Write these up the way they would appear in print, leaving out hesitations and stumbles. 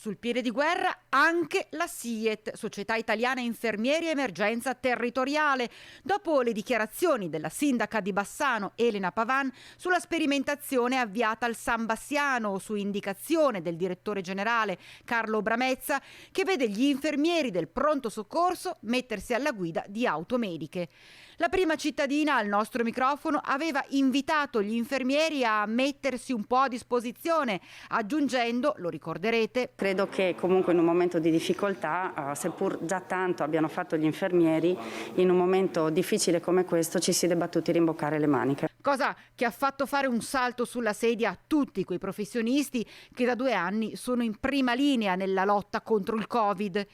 Sul piede di guerra anche la SIET, Società Italiana Infermieri Emergenza Territoriale, dopo le dichiarazioni della sindaca di Bassano, Elena Pavan, sulla sperimentazione avviata al San Bassiano su indicazione del direttore generale Carlo Bramezza, che vede gli infermieri del pronto soccorso mettersi alla guida di auto mediche. La prima cittadina al nostro microfono aveva invitato gli infermieri a mettersi un po' a disposizione, aggiungendo, lo ricorderete: credo che comunque in un momento di difficoltà, seppur già tanto abbiano fatto gli infermieri, in un momento difficile come questo ci si debba tutti rimboccare le maniche. Cosa che ha fatto fare un salto sulla sedia a tutti quei professionisti che da 2 anni sono in prima linea nella lotta contro il Covid.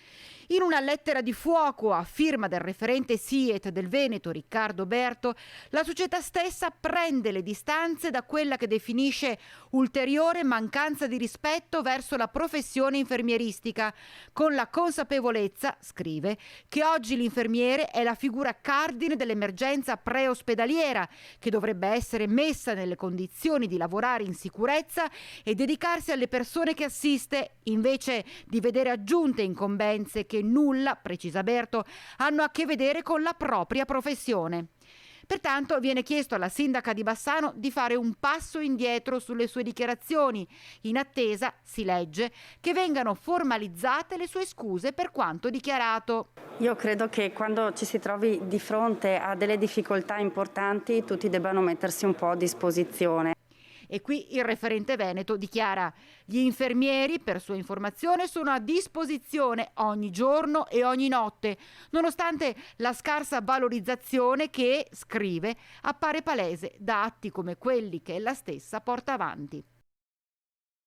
In una lettera di fuoco a firma del referente SIET del Veneto, Riccardo Berto, la società stessa prende le distanze da quella che definisce ulteriore mancanza di rispetto verso la professione infermieristica, con la consapevolezza, scrive, che oggi l'infermiere è la figura cardine dell'emergenza preospedaliera, che dovrebbe essere messa nelle condizioni di lavorare in sicurezza e dedicarsi alle persone che assiste, invece di vedere aggiunte incombenze che nulla, precisa Berto, hanno a che vedere con la propria professione. Pertanto viene chiesto alla sindaca di Bassano di fare un passo indietro sulle sue dichiarazioni, in attesa, si legge, che vengano formalizzate le sue scuse per quanto dichiarato. Io credo che quando ci si trovi di fronte a delle difficoltà importanti tutti debbano mettersi un po' a disposizione. E qui il referente veneto dichiara: gli infermieri, per sua informazione, sono a disposizione ogni giorno e ogni notte, nonostante la scarsa valorizzazione che, scrive, appare palese da atti come quelli che ella stessa porta avanti.